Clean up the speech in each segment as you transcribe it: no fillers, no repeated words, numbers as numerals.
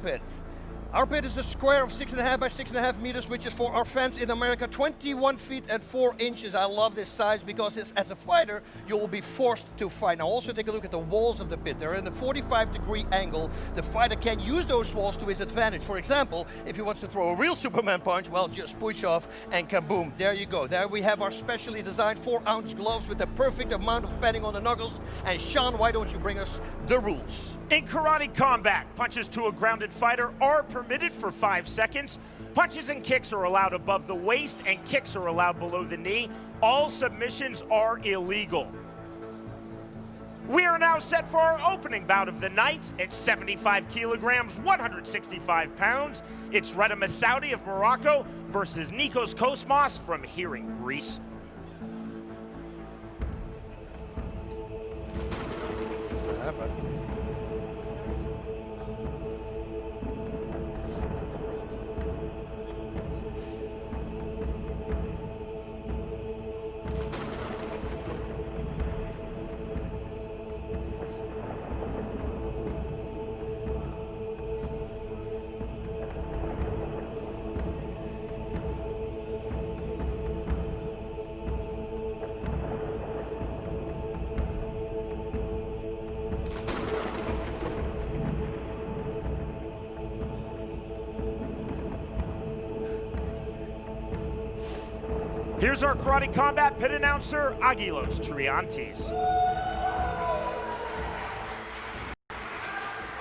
pit. Our pit is a square of 6.5 by 6.5 meters, which is for our fans in America, 21 feet and 4 inches. I love this size because as a fighter, you will be forced to fight. Now also take a look at the walls of the pit. They're in a 45-degree angle. The fighter can use those walls to his advantage. For example, if he wants to throw a real Superman punch, well, just push off and kaboom. There you go. There we have our specially designed 4-ounce gloves with the perfect amount of padding on the knuckles. And Sean, why don't you bring us the rules? In karate combat, punches to a grounded fighter are permitted for 5 seconds. Punches and kicks are allowed above the waist, and kicks are allowed below the knee. All submissions are illegal. We are now set for our opening bout of the night. At 75 kilograms, 165 pounds. It's Reda Masoudi of Morocco versus Nikos Kosmas from here in Greece. Here's our karate combat pit announcer, Agilos Triantis.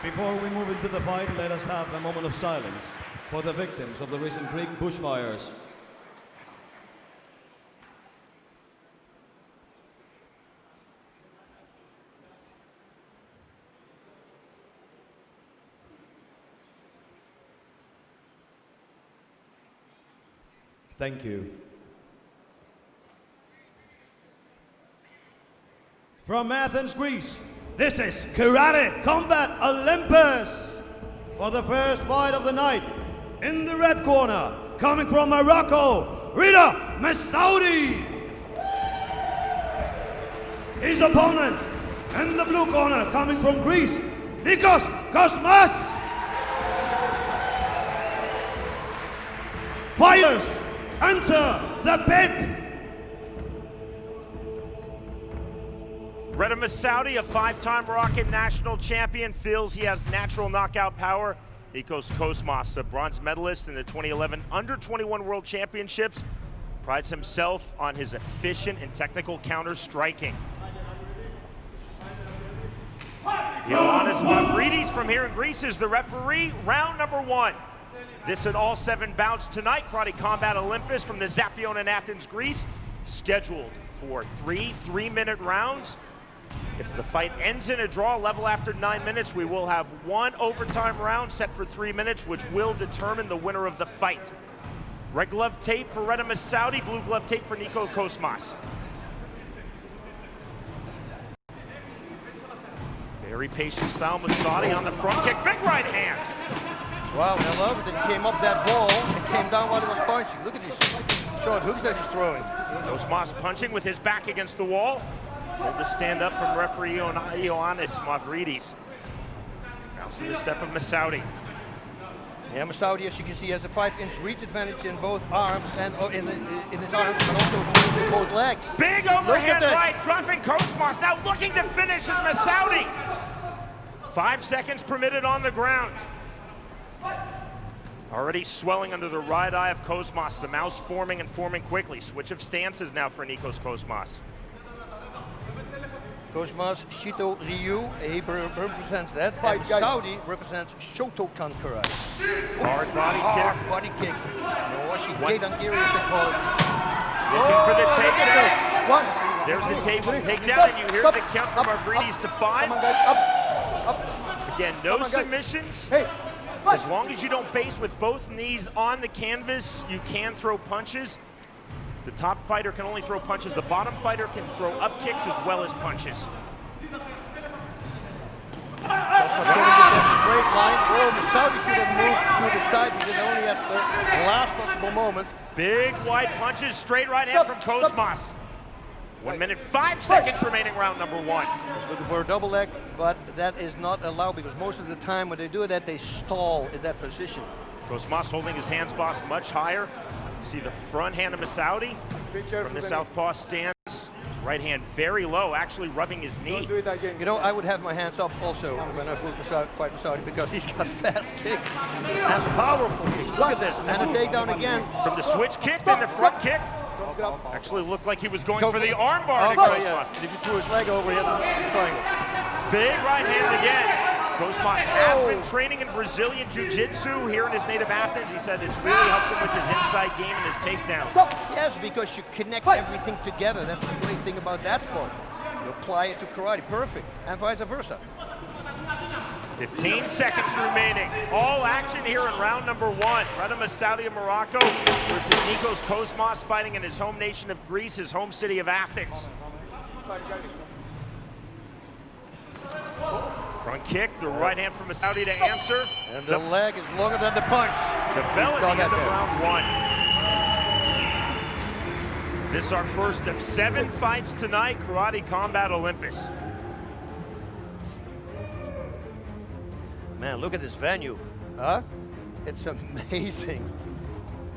Before we move into the fight, let us have a moment of silence for the victims of the recent Greek bushfires. Thank you. From Athens, Greece, this is Karate Combat Olympus. For the first fight of the night, in the red corner, coming from Morocco, Reda Masoudi. His opponent, in the blue corner, coming from Greece, Nikos Kosmas. Fighters, enter the pit. Reda Masoudi, a 5-time Moroccan national champion, feels he has natural knockout power. Nikos Kosmas, a bronze medalist in the 2011 Under-21 World Championships, prides himself on his efficient and technical counter-striking. Ioannis Mavridis from here in Greece is the referee. Round number 1. This and all 7 bouts tonight. Karate Combat Olympus from the Zapion in Athens, Greece, scheduled for 3 3-minute rounds. If the fight ends in a draw level after 9 minutes, we will have 1 overtime round set for 3 minutes, which will determine the winner of the fight. Red glove tape for Reda Masoudi, blue glove tape for Nikos Kosmas. Very patient style Masoudi on the front kick, big right hand. Wow, I love it. It came up that ball and came down while it was punching. Look at these short hooks that he's throwing. Kosmas punching with his back against the wall. Hold the stand up from referee Ioannis Mavridis. Now to the step of Masoudi. Yeah, Masoudi, as you can see, has a 5-inch reach advantage in both arms and in his arms, and also in both legs. Big overhand right, dropping Kosmas. Now looking to finish is Masoudi. 5 seconds permitted on the ground. Already swelling under the right eye of Kosmas. The mouse forming and forming quickly. Switch of stances now for Nikos Kosmas. Kosmas, Shito Ryu, he represents that. Fight, and Saudi represents Shotokan karate. Hard body kick. Hard body kick. Noashike Dangiri, as they call it. Looking for the takedown. There's the takedown, and you hear the count from Mavridis to 5. Come on, guys, up. Again, no submissions. Hey. As long as you don't base with both knees on the canvas, you can throw punches. The top fighter can only throw punches. The bottom fighter can throw up kicks as well as punches. Straight line. Oh, Masoudi should have moved to the side because only at the last possible moment. Big wide punches, straight right hand from Kosmas. 1 minute, 5 seconds remaining, round number 1. He's looking for a double leg, but that is not allowed because most of the time when they do that, they stall in that position. Kosmas holding his hands, boss, much higher. See the front hand of Masoudi from the southpaw stance. His right hand very low, actually rubbing his knee. Don't do it again. You know, I would have my hands up also when I fight Masoudi because he's got fast kicks and powerful kicks. Look at this, and a takedown again. From the switch kick, then the front kick. Don't grab. Actually looked like he was going for the arm bar to Oh, Kosmas. yeah. And if you threw his leg over, he had the triangle. Big right hand again. Kosmas has been training in Brazilian Jiu-Jitsu here in his native Athens. He said it's really helped him with his inside game and his takedowns. Yes, because you connect everything together. That's the great thing about that sport. You apply it to karate, perfect, and vice versa. 15 seconds remaining. All action here in round number 1. Reda Al Masoudi of Morocco versus Nikos Kosmas fighting in his home nation of Greece, his home city of Athens. Front kick, the right hand from Masoudi to answer. And the leg is longer than the punch. The bell at saw the end that of round 1. This is our first of 7 fights tonight, Karate Combat Olympus. Man, look at this venue, huh? It's amazing.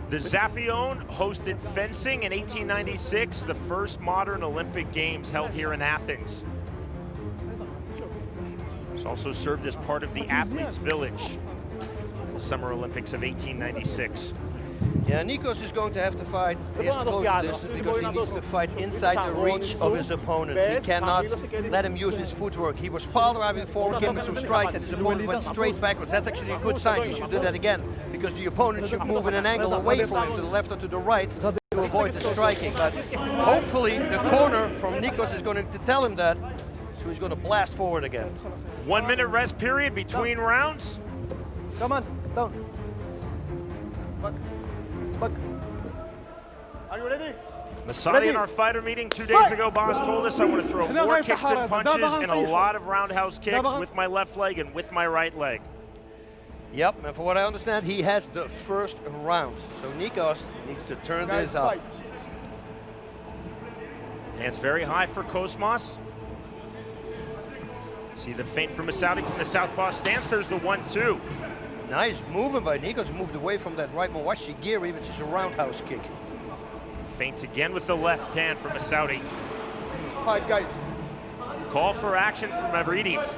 The Zapione hosted fencing in 1896, the first modern Olympic Games held here in Athens. It's also served as part of the Athletes' Village in the Summer Olympics of 1896. Yeah, Nikos is going to have to fight his close distance because he needs to fight inside the reach of his opponent. He cannot let him use his footwork. He was pile driving forward, giving some strikes, and his opponent went straight backwards. That's actually a good sign. He should do that again because the opponent should move in an angle away from him, to the left or to the right, to avoid the striking. But hopefully the corner from Nikos is going to tell him that, so he's going to blast forward again. 1 minute rest period between rounds. Come on, down. Back. Back. Are you ready? Masoudi in our fighter meeting 2 days ago, boss, told us I want to throw more kicks than punches and a lot of roundhouse kicks with my left leg and with my right leg. Yep, and for what I understand, he has the first round. So Nikos needs to turn this up. Hands very high for Kosmas. See the feint from Masoudi from the southpaw stance. There's the 1-2. Nice movement by Nikos. Moved away from that right Mawashi gear, even just a roundhouse kick. Feint again with the left hand from Masoudi. Fight, guys. Call for action from Mavridis.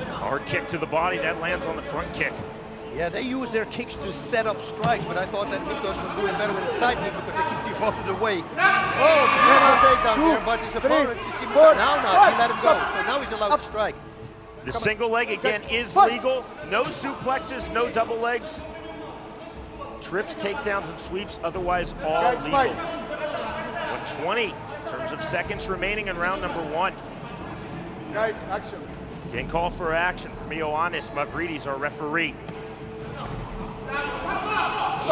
Hard kick to the body, that lands on the front kick. Yeah, they use their kicks to set up strikes, but I thought that Nikos was doing better with his side kick because they keep the opponent away. Oh, beautiful takedown there, but his opponent, you see, now he let him go, so now he's allowed to strike. The single leg again is legal. No suplexes, no double legs. Trips, takedowns, and sweeps, otherwise all legal. 120 in terms of seconds remaining in round number 1. Guys, action. Again, call for action from Ioannis Mavridis, our referee.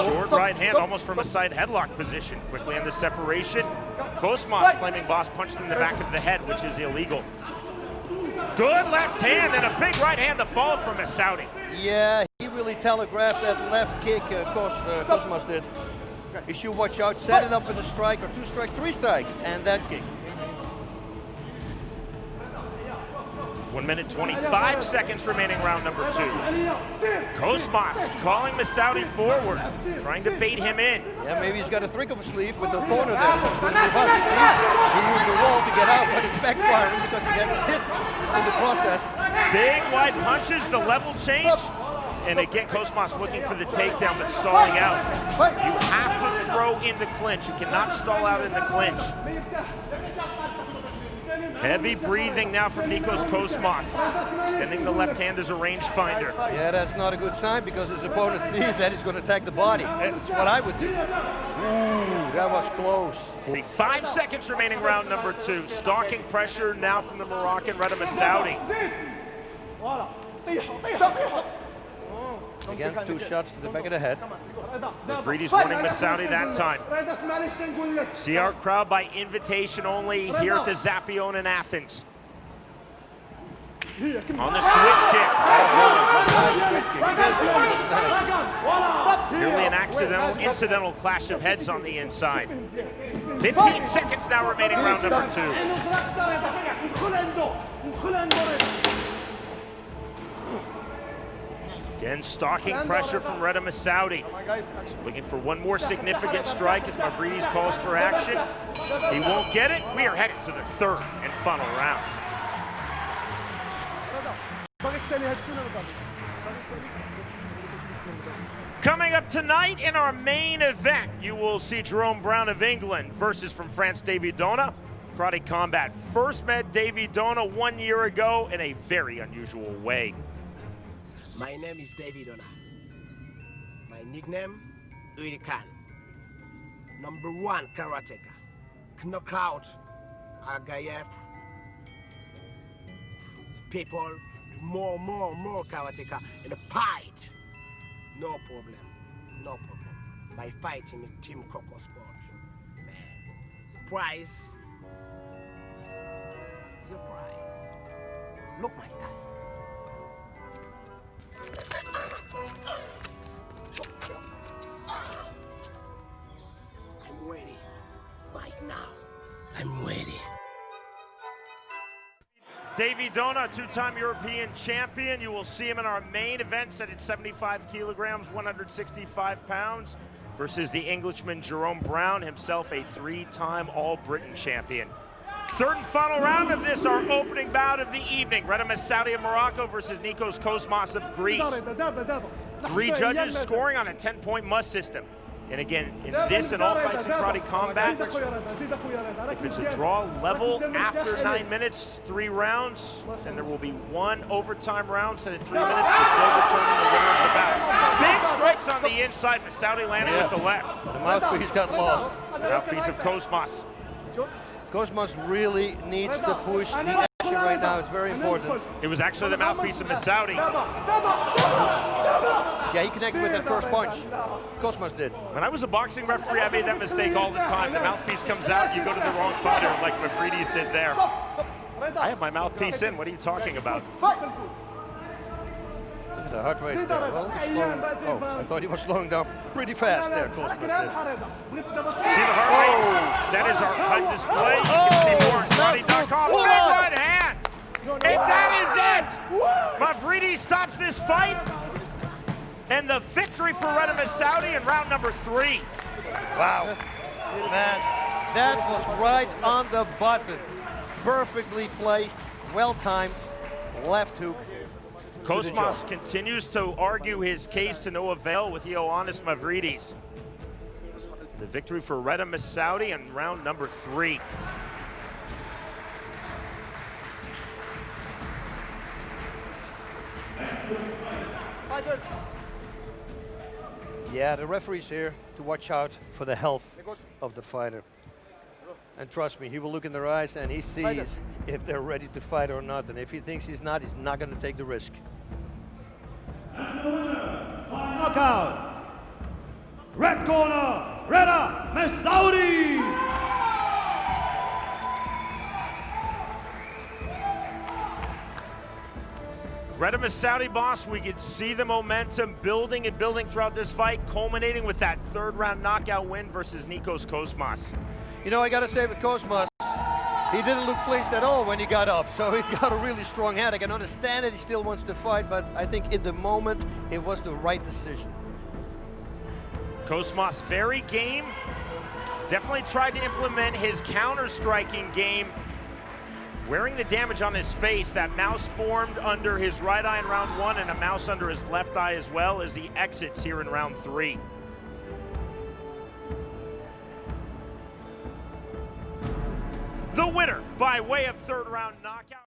Short right hand, almost from a side headlock position. Quickly in the separation. Kosmas claiming boss punched in the back of the head, which is illegal. Good left hand and a big right hand to fall from Masoudi. Yeah, he really telegraphed that left kick, Kosmas did. He should watch out, set it up with a strike or 2 strikes, 3 strikes, and that kick. 1 minute 25 seconds remaining, round number 2. Kosmas calling Masoudi forward, trying to bait him in. Yeah, maybe he's got a trick up his sleeve with the corner there. He's going to move out. You see, he used the wall to get out, but it's backfiring because he got hit in the process. Big wide punches, the level change. And again, Kosmas looking for the takedown, but stalling out. You have to throw in the clinch. You cannot stall out in the clinch. Heavy breathing now from Nikos Kosmas, extending the left hand as a rangefinder. Yeah, that's not a good sign because his opponent sees that he's going to attack the body. That's what I would do. Ooh, that was close. 45 seconds remaining, round number 2. Stalking pressure now from the Moroccan Reda Al Masoudi. Again, 2 shots to the back of the head. Mavridis warning Masoudi that time. See our crowd by invitation only here at the Zapione in Athens. On the switch kick. Purely an accident. incidental clash of heads on the inside. 15 seconds now remaining, round number 2. Again, stalking pressure from Reda Masoudi. Come on, guys, action. Looking for one more significant strike as Mavridis calls for action. He won't get it. We are headed to the third and final round. Coming up tonight in our main event, you will see Jerome Brown of England versus from France, Davy Dona. Karate Combat first met Davy Dona 1 year ago in a very unusual way. My name is Davy Dona. My nickname, Reda Khan. #1 karateka. Knockout Agayev. People, more karateka in a fight. No problem. By fighting with Team Coco Sport. Man, surprise. Look my style. I'm ready. Fight now. I'm ready. Davy Dona, two-time European champion. You will see him in our main event set at 75 kilograms, 165 pounds, versus the Englishman Jerome Brown, himself a 3-time All-Britain champion. Third and final round of this, our opening bout of the evening. Reda Masoudi of Morocco versus Nikos Kosmas of Greece. 3 judges scoring on a 10-point must system. And again, in this and all fights in Karate Combat, if it's a draw level after 9 minutes, 3 rounds, then there will be 1 overtime round set at 3 minutes, which will determine the winner of the bout. Big strikes on the inside, Masoudi landing with the left. The mouthpiece got lost. Mouthpiece of Kosmas. Kosmas really needs the push, the action right now. It's very important. It was actually the mouthpiece of Masoudi. Yeah, he connected with that first punch. Kosmas did. When I was a boxing referee, I made that mistake all the time. The mouthpiece comes out, you go to the wrong fighter, like Mavridis did there. I have my mouthpiece in. What are you talking about? This is a heart rate there. Well, I thought he was slowing down pretty fast there, Kosmas did. See the heart rates? That is our HUD display. You can see more at karate.com. Big right hand! And that is it! Mavridis stops this fight. And the victory for Reda Masoudi in round number 3. Wow. Man, that was right on the button. Perfectly placed, well-timed, left hook. Kosmas continues to argue his case to no avail with Ioannis Mavridis. The victory for Reda Masoudi in round number 3. Fighters. Yeah, the referee's here to watch out for the health of the fighter. And trust me, he will look in their eyes and he sees if they're ready to fight or not. And if he thinks he's not going to take the risk. Knockout. Red corner, Reda Masoudi. Reda Masoudi, boss, we could see the momentum building and building throughout this fight, culminating with that 3rd round knockout win versus Nikos Kosmas. You know, I got to say with Kosmas, he didn't look flinched at all when he got up. So he's got a really strong hand. I can understand that he still wants to fight, but I think in the moment, it was the right decision. Kosmas, very game. Definitely tried to implement his counter-striking game. Wearing the damage on his face, that mouse formed under his right eye in round 1 and a mouse under his left eye as well as he exits here in round 3. The winner by way of 3rd round knockout.